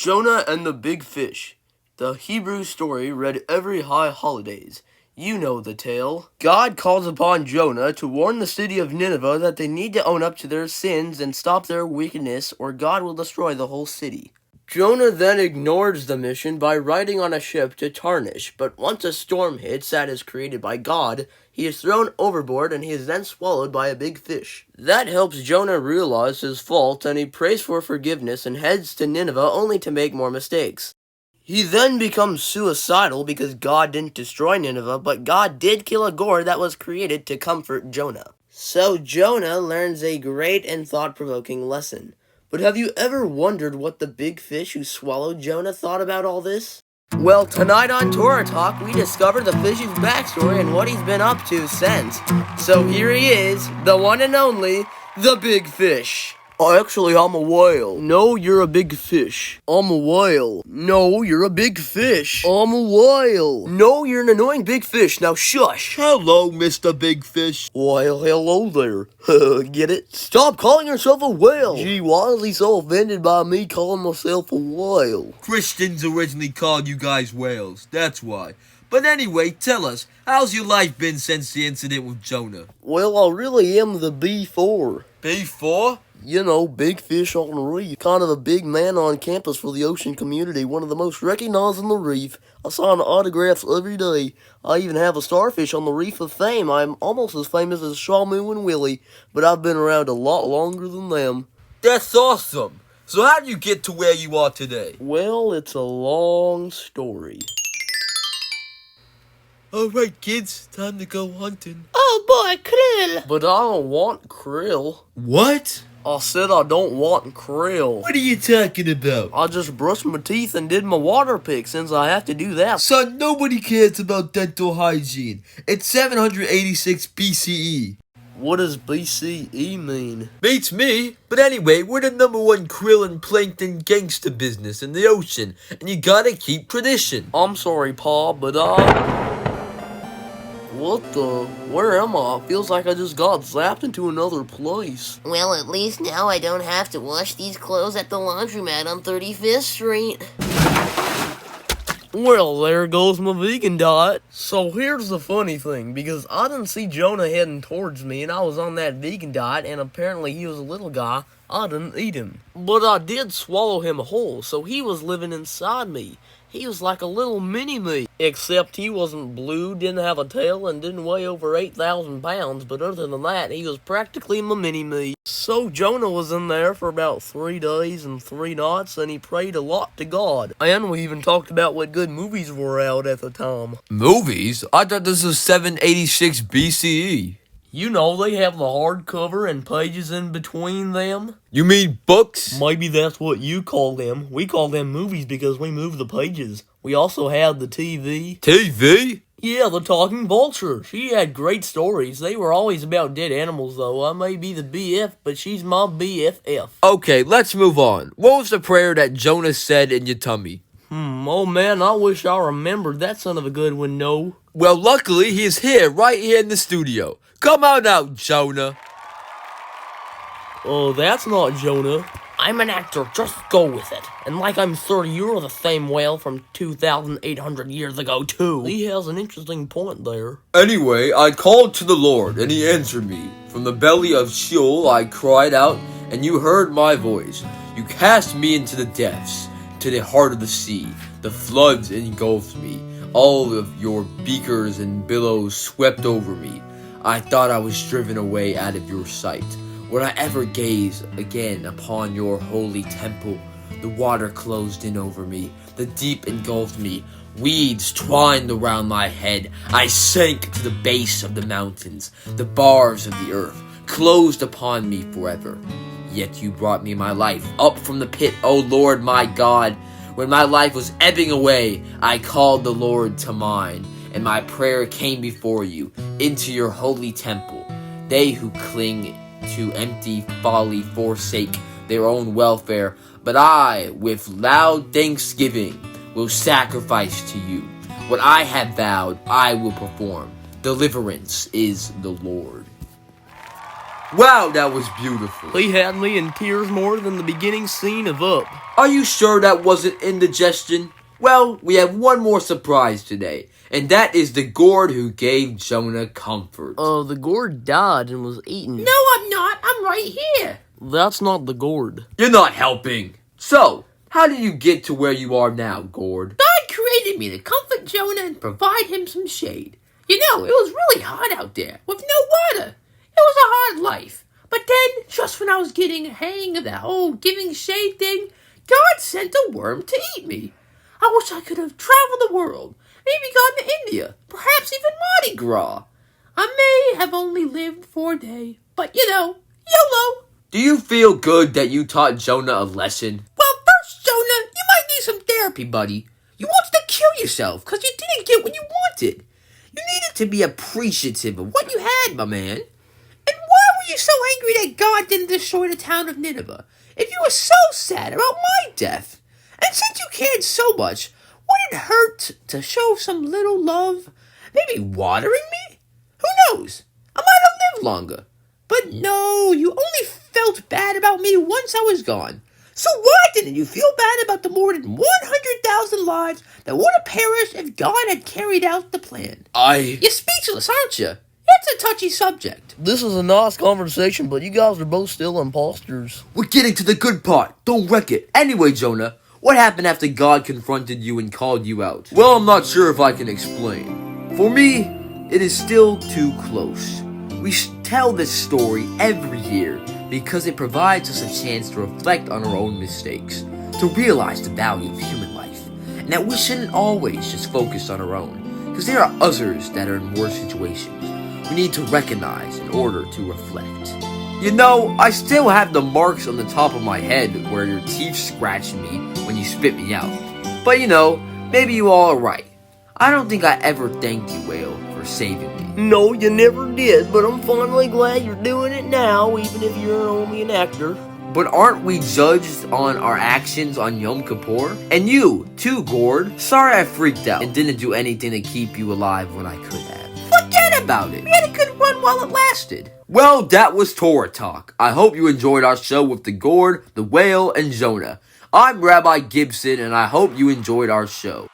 Jonah and the Big Fish. The Hebrew story read every high holidays. You know the tale. God calls upon Jonah to warn the city of Nineveh that they need to own up to their sins and stop their wickedness, or God will destroy the whole city. Jonah then ignores the mission by riding on a ship to Tarshish, but once a storm hits that is created by God, he is thrown overboard and he is then swallowed by a big fish. That helps Jonah realize his fault, and he prays for forgiveness and heads to Nineveh only to make more mistakes. He then becomes suicidal because God didn't destroy Nineveh, but God did kill a gourd that was created to comfort Jonah. So Jonah learns a great and thought-provoking lesson. But have you ever wondered what the big fish who swallowed Jonah thought about all this? Well, tonight on Torah Talk, we discover the fish's backstory and what he's been up to since. So here he is, the one and only, the Big Fish. Actually, I'm a whale. No, you're a big fish. I'm a whale. No, you're a big fish. I'm a whale. No, you're an annoying big fish. Now shush. Hello, Mr. Big Fish. Well, hello there. Get it? Stop calling yourself a whale. Gee, why is he so offended by me calling myself a whale? Christians originally called you guys whales. That's why. But anyway, tell us, how's your life been since the incident with Jonah? Well, I really am the B4. B4? You know, big fish on the reef. Kind of a big man on campus for the ocean community. One of the most recognized on the reef. I sign autographs every day. I even have a starfish on the Reef of Fame. I'm almost as famous as Shamu and Willie, but I've been around a lot longer than them. That's awesome. So how did you get to where you are today? Well, it's a long story. Alright, kids, time to go hunting. Oh boy, krill! But I don't want krill. What? I said I don't want krill. What are you talking about? I just brushed my teeth and did my water pick since I have to do that. Son, nobody cares about dental hygiene. It's 786 BCE. What does BCE mean? Beats me. But anyway, we're the #1 krill and plankton gangster business in the ocean, and you gotta keep tradition. I'm sorry, Pa, but What the? Where am I? Feels like I just got zapped into another place. Well, at least now I don't have to wash these clothes at the laundromat on 35th Street. Well, there goes my vegan diet. So here's the funny thing, because I didn't see Jonah heading towards me, and I was on that vegan diet, and apparently he was a little guy. I didn't eat him. But I did swallow him whole, so he was living inside me. He was like a little mini-me, except he wasn't blue, didn't have a tail, and didn't weigh over 8,000 pounds, but other than that, he was practically my mini-me. So Jonah was in there for about 3 days and 3 nights, and he prayed a lot to God. And we even talked about what good movies were out at the time. Movies? I thought this was 786 BCE. You know, they have the hardcover and pages in between them. You mean books? Maybe that's what you call them. We call them movies because we move the pages. We also had the TV. TV? Yeah, the talking vulture. She had great stories. They were always about dead animals, though. I may be the BF, but she's my BFF. Okay, let's move on. What was the prayer that Jonah said in your tummy? Oh man, I wish I remembered that son of a good one, no. Well, luckily, he is here, right here in the studio. Come on out, Jonah. Oh, that's not Jonah. I'm an actor, just go with it. And like I'm 30, you're the same whale from 2,800 years ago, too. He has an interesting point there. Anyway, I called to the Lord, and he answered me. From the belly of Sheol I cried out, and you heard my voice. You cast me into the depths, to the heart of the sea. The floods engulfed me. All of your beakers and billows swept over me. I thought I was driven away out of your sight. Would I ever gaze again upon your holy temple? The water closed in over me. The deep engulfed me. Weeds twined around my head. I sank to the base of the mountains. The bars of the earth closed upon me forever. Yet you brought me my life up from the pit, O Lord my God. When my life was ebbing away, I called the Lord to mine, and my prayer came before you, into your holy temple. They who cling to empty folly forsake their own welfare, but I, with loud thanksgiving, will sacrifice to you. What I have vowed, I will perform. Deliverance is the Lord. Wow, that was beautiful. He had me in tears more than the beginning scene of Up. Are you sure that wasn't indigestion? Well, we have one more surprise today, and that is the gourd who gave Jonah comfort. The gourd died and was eaten. No, I'm not. I'm right here. That's not the gourd. You're not helping. So, how did you get to where you are now, gourd? God created me to comfort Jonah and provide him some shade. You know, it was really hot out there with no water. It was a hard life. But then, just when I was getting a hang of that whole giving shade thing, God sent a worm to eat me. I wish I could have traveled the world, maybe gone to India, perhaps even Mardi Gras. I may have only lived for a day, but you know, YOLO. Do you feel good that you taught Jonah a lesson? Well, first, Jonah, you might need some therapy, buddy. You wanted to kill yourself because you didn't get what you wanted. You needed to be appreciative of what you had, my man. And why were you so angry that God didn't destroy the town of Nineveh if you were so sad about my death? And since you cared so much, would it hurt to show some little love? Maybe watering me? Who knows? I might have lived longer. But no, you only felt bad about me once I was gone. So why didn't you feel bad about the more than 100,000 lives that would have perished if God had carried out the plan? You're speechless, aren't you? It's a touchy subject. This is a nice conversation, but you guys are both still imposters. We're getting to the good part. Don't wreck it. Anyway, Jonah, what happened after God confronted you and called you out? Well, I'm not sure if I can explain. For me, it is still too close. We tell this story every year because it provides us a chance to reflect on our own mistakes, to realize the value of human life, and that we shouldn't always just focus on our own, because there are others that are in worse situations. We need to recognize in order to reflect. You know, I still have the marks on the top of my head where your teeth scratched me when you spit me out. But you know, maybe you all are right. I don't think I ever thanked you, Whale, for saving me. No, you never did, but I'm finally glad you're doing it now, even if you're only an actor. But aren't we judged on our actions on Yom Kippur? And you, too, Gord. Sorry I freaked out and didn't do anything to keep you alive when I could have. Forget about it. We had a good run while it lasted. Well, that was Torah Talk. I hope you enjoyed our show with the gourd, the whale, and Jonah. I'm Rabbi Gibson, and I hope you enjoyed our show.